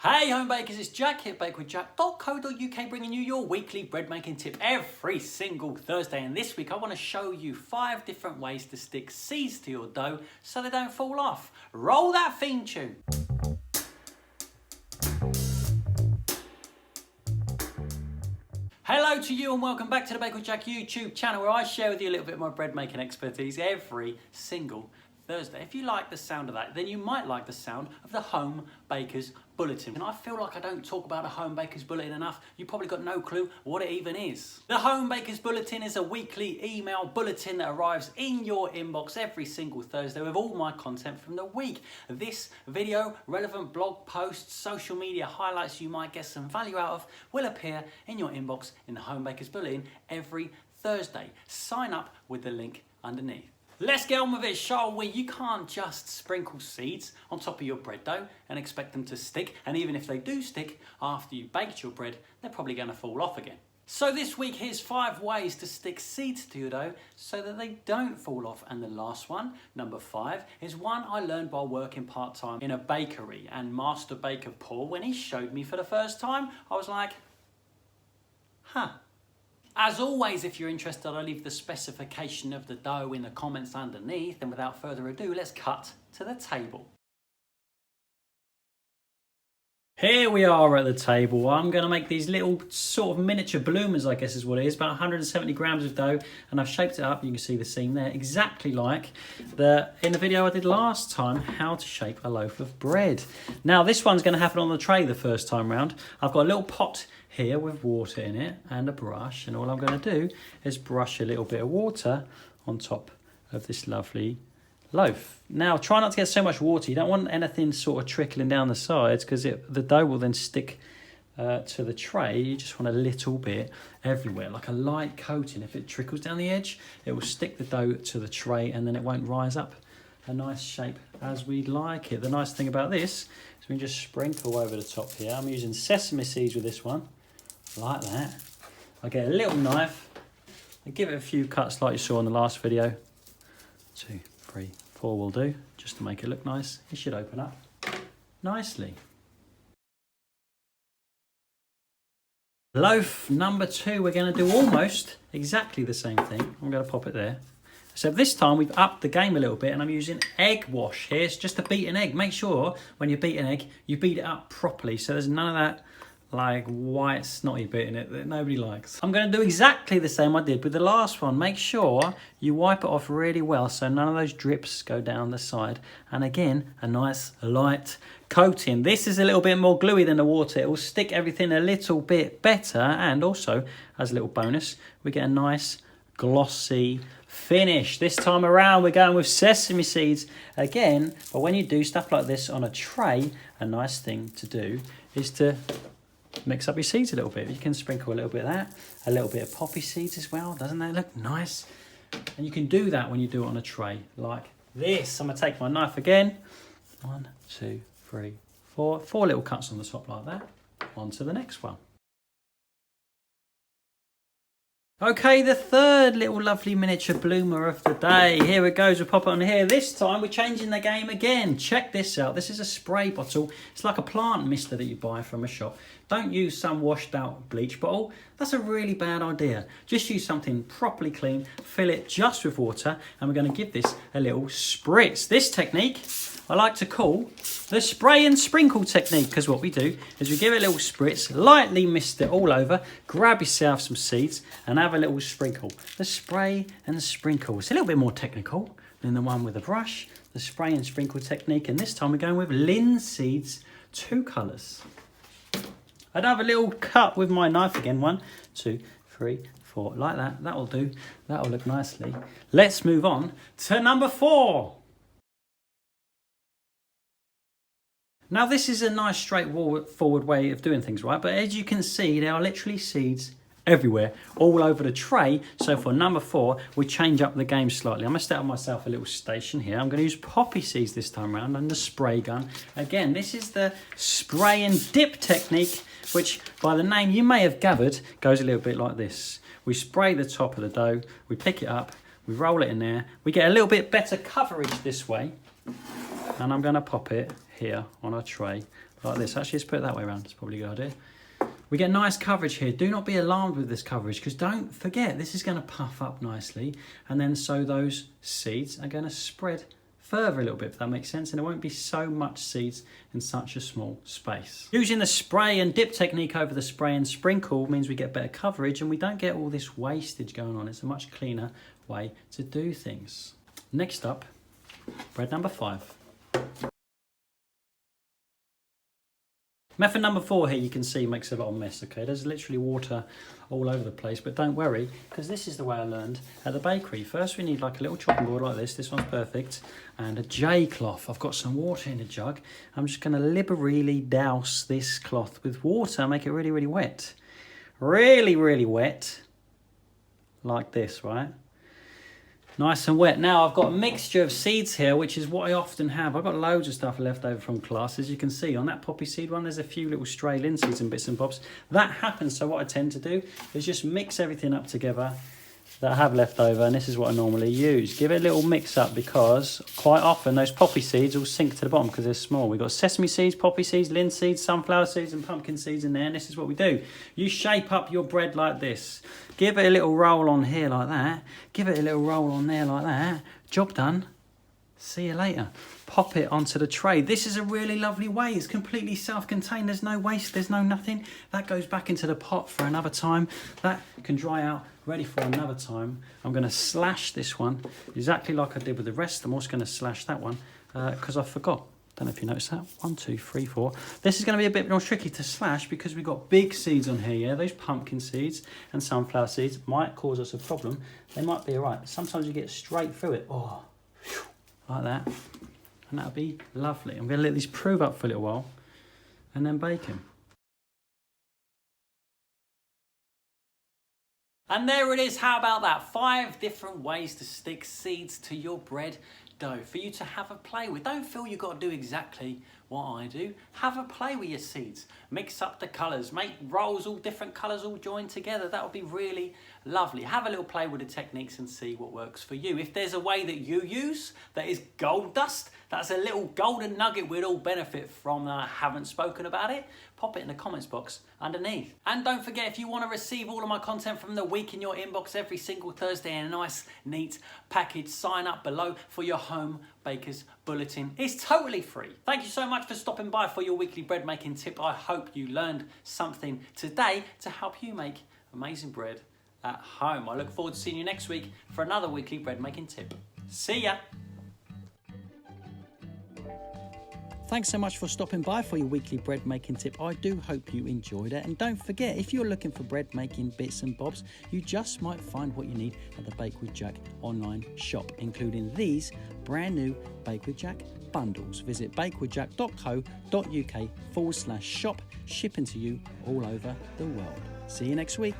Hey home bakers, it's Jack here at bakewithjack.co.uk, bringing you your weekly bread making tip every single Thursday. And this week I want to show you 5 different ways to stick seeds to your dough so they don't fall off. Roll that theme tune. Hello to you and welcome back to the Bake with Jack YouTube channel, where I share with you a little bit of my bread making expertise every single Thursday. If you like the sound of that, then you might like the sound of the Home Bakers Bulletin. And I feel like I don't talk about a Home Bakers Bulletin enough. You probably got no clue what it even is. The Home Bakers Bulletin is a weekly email bulletin that arrives in your inbox every single Thursday with all my content from the week. This video, relevant blog posts, social media highlights you might get some value out of will appear in your inbox in the Home Bakers Bulletin every Thursday. Sign up with the link underneath. Let's get on with it, shall we? You can't just sprinkle seeds on top of your bread dough and expect them to stick. And even if they do stick, after you've baked your bread, they're probably going to fall off again. So this week, here's 5 ways to stick seeds to your dough so that they don't fall off. And the last one, number 5, is one I learned while working part-time in a bakery. And Master Baker Paul, when he showed me for the first time, I was like, huh. As always, if you're interested, I'll leave the specification of the dough in the comments underneath. And without further ado, let's cut to the table. Here we are at the table. I'm going to make these little sort of miniature bloomers, I guess is what it is, about 170 grams of dough. And I've shaped it up, you can see the seam there, exactly like in the video I did last time, how to shape a loaf of bread. Now this one's going to happen on the tray the first time round. I've got a little pot here with water in it and a brush, and all I'm going to do is brush a little bit of water on top of this lovely loaf. Now try not to get so much water. You don't want anything sort of trickling down the sides because the dough will then stick to the tray. You just want a little bit everywhere, like a light coating. If it trickles down the edge, it will stick the dough to the tray and then it won't rise up a nice shape as we'd like it. The nice thing about this is we can just sprinkle over the top here. I'm using sesame seeds with this one, like that. I get a little knife, I give it a few cuts like you saw in the last video. 2, 3, 4 will do, just to make it look nice. It should open up nicely. Loaf number 2, we're going to do almost exactly the same thing. I'm going to pop it there. So this time we've upped the game a little bit and I'm using egg wash here. It's just a beaten egg. Make sure when you beat an egg, you beat it up properly so there's none of that like white snotty bit in it that nobody likes. I'm going to do exactly the same I did with the last one. Make sure you wipe it off really well so none of those drips go down the side. And again, a nice light coating. This is a little bit more gluey than the water. It will stick everything a little bit better, and also as a little bonus we get a nice glossy finish. This time around we're going with sesame seeds again, but when you do stuff like this on a tray, a nice thing to do is to mix up your seeds a little bit. You can sprinkle a little bit of that, a little bit of poppy seeds as well. Doesn't that look nice? And you can do that when you do it on a tray like this. I'm going to take my knife again. 1, 2, 3, 4. 4 little cuts on the top like that. On to the next one. Okay, the third little lovely miniature bloomer of the day. Here it goes, we'll pop it on here. This time we're changing the game again. Check this out. This is a spray bottle. It's like a plant mister that you buy from a shop. Don't use some washed out bleach bottle. That's a really bad idea. Just use something properly clean, fill it just with water, and we're going to give this a little spritz. This technique I like to call the spray and sprinkle technique, because what we do is we give it a little spritz, lightly mist it all over, grab yourself some seeds and have a little sprinkle. The spray and sprinkle. It's a little bit more technical than the one with the brush, the spray and sprinkle technique, and this time we're going with Linseeds 2 colours. I'd have a little cut with my knife again, 1, 2, 3, 4, like that. That'll do, that'll look nicely. Let's move on to number 4. Now this is a nice straightforward way of doing things, right? But as you can see, there are literally seeds everywhere, all over the tray. So for number 4, we change up the game slightly. I'm going to set up myself a little station here. I'm going to use poppy seeds this time around and the spray gun. Again, this is the spray and dip technique, which by the name you may have gathered, goes a little bit like this. We spray the top of the dough, we pick it up, we roll it in there. We get a little bit better coverage this way. And I'm going to pop it here on a tray like this. Actually, let's put it that way around. It's probably a good idea. We get nice coverage here. Do not be alarmed with this coverage, because don't forget, this is going to puff up nicely, and then so those seeds are going to spread further a little bit, if that makes sense, and there won't be so much seeds in such a small space. Using the spray and dip technique over the spray and sprinkle means we get better coverage and we don't get all this wastage going on. It's a much cleaner way to do things. Next up, bread number 5. Method number 4 here, you can see, makes a lot of mess, okay? There's literally water all over the place, but don't worry, because this is the way I learned at the bakery. First, we need like a little chopping board like this one's perfect, and a J cloth. I've got some water in the jug. I'm just going to liberally douse this cloth with water, make it really, really wet. Really, really wet, like this, right? Nice and wet. Now I've got a mixture of seeds here, which is what I often have. I've got loads of stuff left over from class. As you can see on that poppy seed one, there's a few little stray linseeds and bits and bobs. That happens, so what I tend to do is just mix everything up together that I have left over, and this is what I normally use. Give it a little mix up, because quite often those poppy seeds will sink to the bottom because they're small. We've got sesame seeds, poppy seeds, linseeds, sunflower seeds and pumpkin seeds in there, and this is what we do. You shape up your bread like this. Give it a little roll on here like that. Give it a little roll on there like that. Job done. See you later. Pop it onto the tray. This is a really lovely way. It's completely self-contained. There's no waste. There's no nothing. That goes back into the pot for another time. That can dry out, ready for another time. I'm going to slash this one exactly like I did with the rest. I'm also going to slash that one because I forgot. Don't know if you noticed that. 1, 2, 3, 4. This is going to be a bit more tricky to slash because we've got big seeds on here, yeah? Those pumpkin seeds and sunflower seeds might cause us a problem. They might be all right. Sometimes you get straight through it. Oh, like that. And that'll be lovely. I'm going to let these prove up for a little while and then bake them. And there it is. How about that? 5 different ways to stick seeds to your bread dough for you to have a play with. Don't feel you've got to do exactly what I do. Have a play with your seeds. Mix up the colours. Make rolls all different colours all joined together. That would be really lovely. Have a little play with the techniques and see what works for you. If there's a way that you use that is gold dust, that's a little golden nugget we'd all benefit from that I haven't spoken about it, pop it in the comments box underneath. And don't forget, if you want to receive all of my content from the week in your inbox every single Thursday in a nice, neat package, sign up below for your home baker's bulletin. It's totally free. Thank you so much for stopping by for your weekly bread making tip. I hope you learned something today to help you make amazing bread at home. I look forward to seeing you next week for another weekly bread making tip. See ya. Thanks so much for stopping by for your weekly bread making tip. I do hope you enjoyed it. And don't forget, if you're looking for bread making bits and bobs, you just might find what you need at the Bake with Jack online shop, including these brand new Bake with Jack bundles. Visit bakewithjack.co.uk/shop, shipping to you all over the world. See you next week.